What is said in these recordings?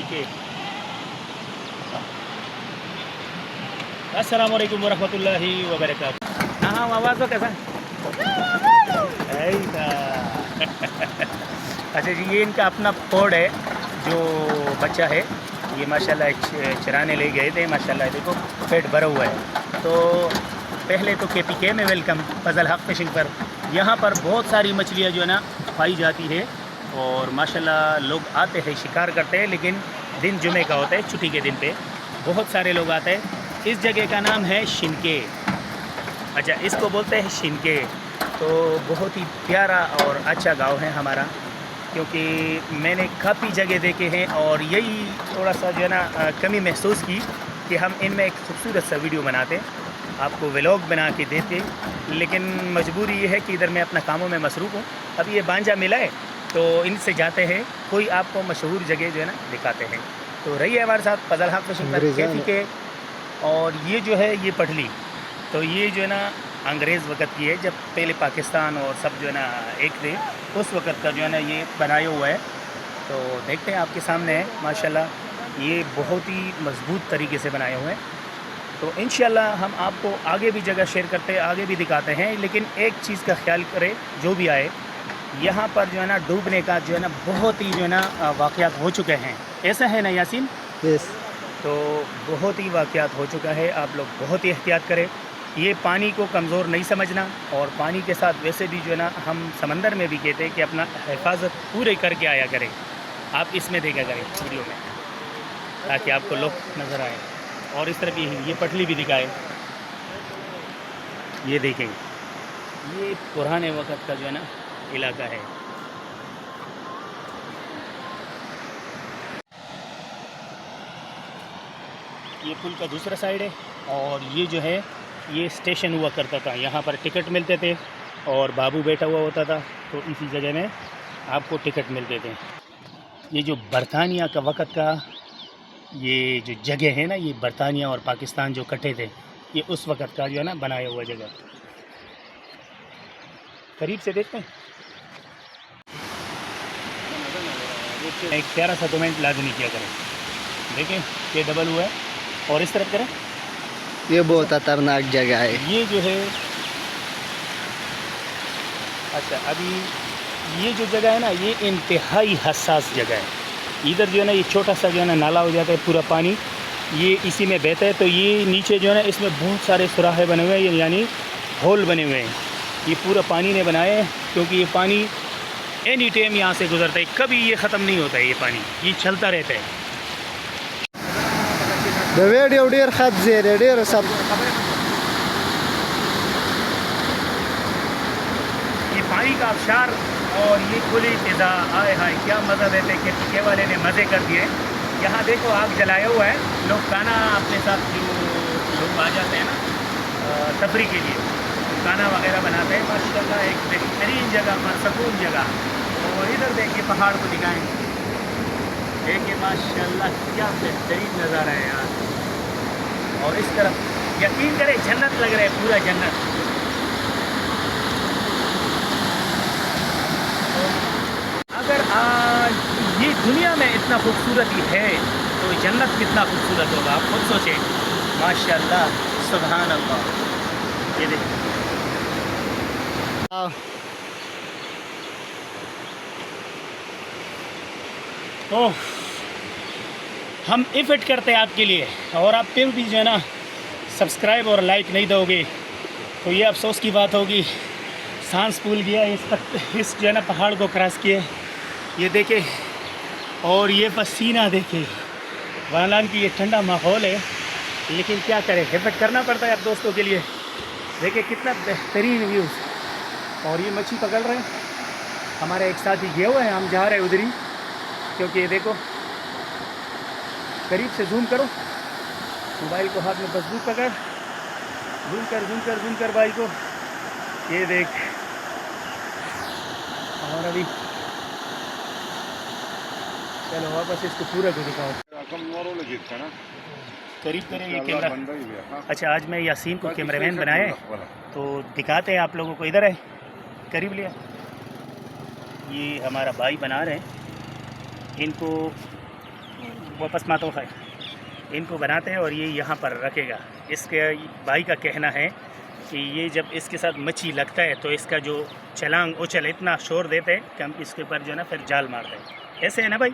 छिनके। अस्सलाम वालेकुम वरहमतुल्लाहि वबरकातुहू। हाँ आवाज़ तो कैसा अच्छा जी, ये इनका अपना पोड है जो बच्चा है, ये माशाल्लाह चराने ले गए थे। माशाल्लाह देखो पेट भरा हुआ है। तो पहले तो KPK में वेलकम फजल हक फिशिंग पर। यहाँ पर बहुत सारी मछलियाँ जो है ना पाई जाती है और माशाल्लाह लोग आते हैं शिकार करते हैं, लेकिन दिन जुमे का होता है, छुट्टी के दिन पे बहुत सारे लोग आते हैं। इस जगह का नाम है शिनके। अच्छा, इसको बोलते हैं शिनके। तो बहुत ही प्यारा और अच्छा गांव है हमारा, क्योंकि मैंने काफ़ी जगह देखे हैं और यही थोड़ा सा जो है ना कमी महसूस की कि हम इनमें एक खूबसूरत सा वीडियो बनाते, आपको व्लॉग बना के देते, लेकिन मजबूरी ये है कि इधर मैं अपना कामों में मसरूफ़ हूँ। अब ये बांझा मिला है तो इनसे जाते हैं, कोई आपको मशहूर जगह जो है ना दिखाते हैं। तो रही है हमारे साथ फजल हक फिशिंग पर KPK। और ये जो है ये पटली, तो ये जो है ना अंग्रेज़ वक़्त की है, जब पहले पाकिस्तान और सब जो है ना एक थे, उस वक़्त का जो है ना ये बनाया हुआ है। तो देखते हैं आपके सामने है, माशाल्लाह ये बहुत ही मज़बूत तरीके से बनाए हुए हैं। तो इंशाल्लाह हम आपको आगे भी जगह शेयर करते हैं, आगे भी दिखाते हैं, लेकिन एक चीज़ का ख्याल करें जो भी आए, यहाँ पर जो है ना डूबने का जो है ना बहुत ही जो है ना वाक़यात हो चुके हैं। ऐसा है ना यासीन? यस। तो बहुत ही वाक़यात हो चुका है, आप लोग बहुत ही एहतियात करें। ये पानी को कमज़ोर नहीं समझना, और पानी के साथ वैसे भी जो है ना हम समंदर में भी कहते हैं कि अपना हिफाजत पूरे करके आया करें। आप इसमें देखा करें वीडियो में, ताकि आपको लोग नज़र आए। और इस तरफ ये पटली भी दिखाए, ये देखें, ये पुराने वक़्त का जो है ना इलाका है। ये पुल का दूसरा साइड है, और ये जो है ये स्टेशन हुआ करता था, यहाँ पर टिकट मिलते थे और बाबू बैठा हुआ होता था, तो इसी जगह में आपको टिकट मिलते थे। ये जो बरतानिया का वक़्त का ये जो जगह है ना, ये बरतानिया और पाकिस्तान जो इकट्ठे थे, ये उस वक़्त का जो है ना बनाया हुआ जगह। करीब से देखते हैं, एक प्यारा सा कमेंट लाजमी किया करें। देखें ये डबल हुआ है, और इस तरफ करें, ये बहुत खतरनाक जगह है। ये जो है, अच्छा अभी ये जो जगह है ना, ये इंतहाई हसास जगह है। इधर जो है ना ये छोटा सा जो है ना नाला हो जाता है, पूरा पानी ये इसी में बहता है। तो ये नीचे जो है ना इसमें बहुत सारे सुराहे बने हुए हैं, यानी होल बने हुए हैं। ये पूरा पानी ने बनाए हैं, क्योंकि ये पानी एनी टाइम यहाँ से गुजरता है, कभी ये ख़त्म नहीं होता है, ये पानी ये चलता रहता है। ये पानी का आबशार और ये खुली फिजा, आए हाय क्या मज़ा देते हैं। KPK वाले ने मज़े कर दिए। यहाँ देखो आग जलाया हुआ है, लोग खाना अपने साथ जो लोग आ जाते हैं ना तफरी के लिए, खाना वगैरह बनाते हैं। माशाल्लाह एक बेहतरीन जगह, सुकून जगह। और इधर देखिए पहाड़ को दिखाएं, देखिए माशाल्लाह क्या बेहतरीन नज़ारा है यार। और इस तरफ यकीन करें जन्नत लग रहा है, पूरा जन्नत। अगर आज ये दुनिया में इतना खूबसूरती है तो जन्नत कितना खूबसूरत होगा, आप खुद सोचें। माशाल्लाह, सुभान अल्लाह। ये देखिए तो हम इफ़र्ट करते हैं आपके लिए, और आप फिर भी जो है ना सब्सक्राइब और लाइक नहीं दोगे तो ये अफसोस की बात होगी। सांस फूल गया इस जो है ना पहाड़ को क्रॉस किए, ये देखे, और ये पसीना देखे। हालांकि ये ठंडा माहौल है, लेकिन क्या करें, इफ़र्ट करना पड़ता है आप दोस्तों के लिए। देखिए कितना बेहतरीन व्यूज़। और ये मच्छी पकड़ रहे हैं, हमारे एक साथी गए हुए हैं, हम जा रहे हैं उधर ही, क्योंकि ये देखो, करीब से जूम करो, मोबाइल को हाथ में मजबूत पकड़, जूम कर भाई को, ये देख। और अभी चलो वापस इसको पूरा को दिखाओ, करीब करेंगे कैमरा। अच्छा आज मैं यासीन को कैमरामैन बनाए, तो दिखाते हैं आप लोगों को। इधर है, करीब लिया। ये हमारा भाई बना रहे हैं, इनको वापस मातो है, इनको बनाते हैं और ये यहाँ पर रखेगा। इसके भाई का कहना है कि ये जब इसके साथ मच्छी लगता है तो इसका जो छलांग उछल इतना शोर देते हैं कि हम इसके ऊपर जो है ना फिर जाल मारते हैं। ऐसे है ना भाई?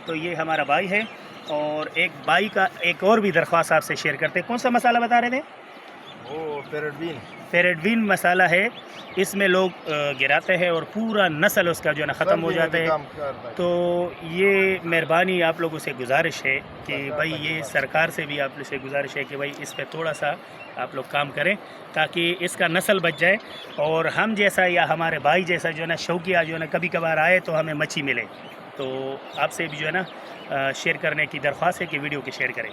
तो ये हमारा भाई है। और एक भाई का एक और भी दरख्वास्त आपसे शेयर करते हैं। कौन सा मसाला बता रहे थे? वो फेरेडवीन मसाला है। इसमें लोग गिराते हैं और पूरा नस्ल उसका जो है ना ख़त्म हो जाता है। तो ये मेहरबानी आप लोगों से गुजारिश है कि भाई ये सरकार से भी आप से गुजारिश है कि भाई इस पर थोड़ा सा आप लोग काम करें ताकि इसका नस्ल बच जाए और हम जैसा या हमारे भाई जैसा जो है ना शौकिया जो है ना कभी कभार आए तो हमें मच्छी मिले। तो आपसे भी जो है ना शेयर करने की दरख्वास्त है कि वीडियो के शेयर करें।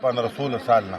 पंद्रह 16 साल ना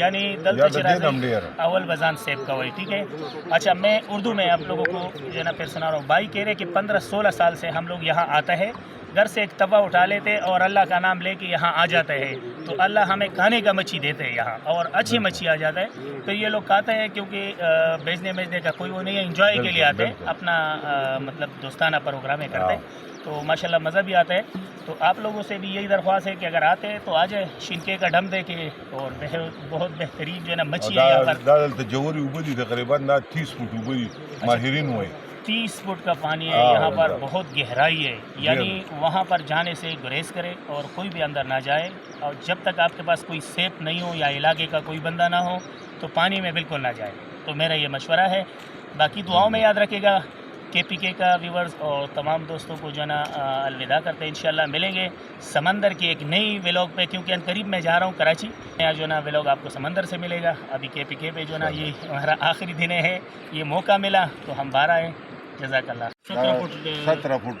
यानी दल अव्वल बजान सेब का वही ठीक है। अच्छा मैं उर्दू में आप लोगों को जो है ना फिर सुना रहा हूँ। भाई कह रहे कि 15-16 साल से हम लोग यहाँ आता है, घर से एक तवा उठा लेते और अल्लाह का नाम लेके यहाँ आ जाते हैं तो अल्लाह हमें खाने का मच्छी देते हैं यहाँ और अच्छी मच्छी आ जाता है। तो ये लोग खाते हैं क्योंकि बेचने का कोई वो नहीं है, इंजॉय के लिए आते हैं, अपना मतलब दोस्ताना प्रोग्रामें करते हैं तो माशाल्लाह मज़ा भी आता है। तो आप लोगों से भी यही दरख्वास्त है कि अगर आते हैं तो आ जाए, शिनके का ढम दे के और बहुत बेहतरीन जो है ना मच्छी है यहाँ पर। जौहरी उबली तकरीबन 30 फुट उबली माहिरीन हुए 30 फुट का पानी है यहाँ पर, बहुत गहराई है यानी वहाँ पर जाने से गुरेज करें और कोई भी अंदर ना जाए और जब तक आपके पास कोई सेफ नहीं हो या इलाके का कोई बंदा ना हो तो पानी में बिल्कुल ना जाए। तो मेरा ये मशवरा है। बाकी दुआओं में याद रखिएगा। KPK का व्यूवर्स और तमाम दोस्तों को जो है ना अलविदा करते हैं। इंशाल्लाह मिलेंगे समंदर की एक नई व्लॉग पे, क्योंकि करीब मैं जा रहा हूँ कराची। यहाँ जो ना व्लॉग आपको समंदर से मिलेगा। अभी KPK पे जो ना ये हमारा आखिरी दिन है, ये मौका मिला तो हम बाहर आए। जज़ाकल्लाह। 17 फुट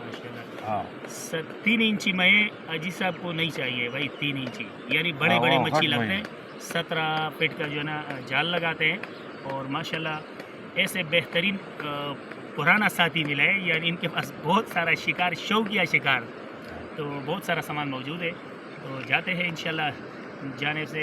माशाल्लाह। 3 इंची में अजी साहब को नहीं चाहिए भाई, 3 इंची यानी बड़े बड़े मच्छी लगते हैं। 17 फीट का जो है ना जाल लगाते हैं और माशाल्लाह ऐसे बेहतरीन पुराना साथी मिला है, यानी इनके पास बहुत सारा शिकार, शौकिया शिकार, तो बहुत सारा सामान मौजूद है। तो जाते हैं इंशाल्लाह। जाने से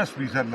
10%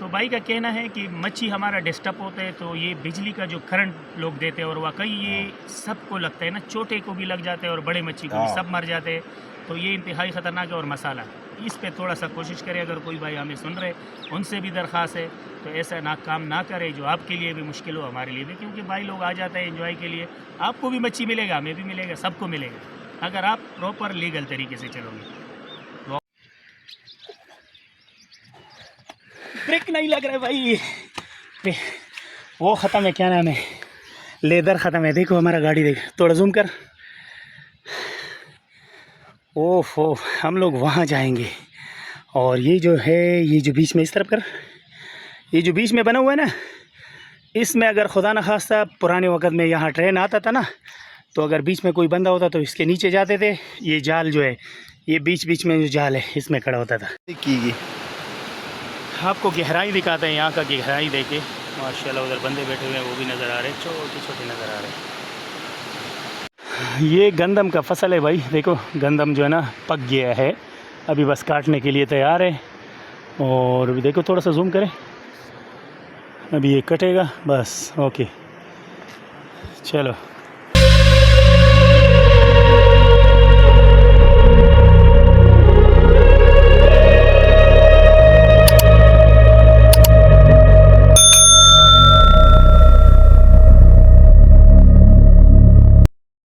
तो भाई का कहना है कि मच्छी हमारा डिस्टर्ब होता है तो ये बिजली का जो करंट लोग देते हैं और वाकई ये सबको लगता है ना, छोटे को भी लग जाते हैं और बड़े मच्छी को भी सब मर जाते हैं। तो ये इंतहाई ख़तरनाक है। और मसाला इस पे थोड़ा सा कोशिश करें, अगर कोई भाई हमें सुन रहे उनसे भी दरख्वास्त है तो ऐसा ना काम ना करें जो आपके लिए भी मुश्किल हो, हमारे लिए भी, क्योंकि भाई लोग आ जाते हैं एंजॉय के लिए। आपको भी मच्छी मिलेगा, हमें भी मिलेगा, सबको मिलेगा अगर आप प्रॉपर लीगल तरीके से चलोगे। ब्रेक नहीं लग रहा है भाई, वो ख़त्म है, क्या नाम है, लेदर ख़त्म है। देखो हमारा गाड़ी देख, थोड़ा जूम कर। ओहो हम लोग वहाँ जाएंगे और ये जो है, ये जो बीच में इस तरफ कर, ये जो बीच में बना हुआ है ना, इसमें अगर खुदा न खास्ता पुराने वक़्त में यहाँ ट्रेन आता था ना तो अगर बीच में कोई बंदा होता तो इसके नीचे जाते थे। ये जाल जो है, ये बीच बीच में जो जाल है इसमें खड़ा होता था। आपको गहराई दिखाते हैं, यहाँ का गहराई देखे माशाल्लाह। उधर बंदे बैठे हुए हैं वो भी नज़र आ रहे हैं, छोटे छोटे नज़र आ रहे हैं। ये गंदम का फसल है भाई, देखो गंदम जो है ना पक गया है, अभी बस काटने के लिए तैयार है। और अभी देखो थोड़ा सा जूम करें, अभी ये कटेगा बस। ओके चलो।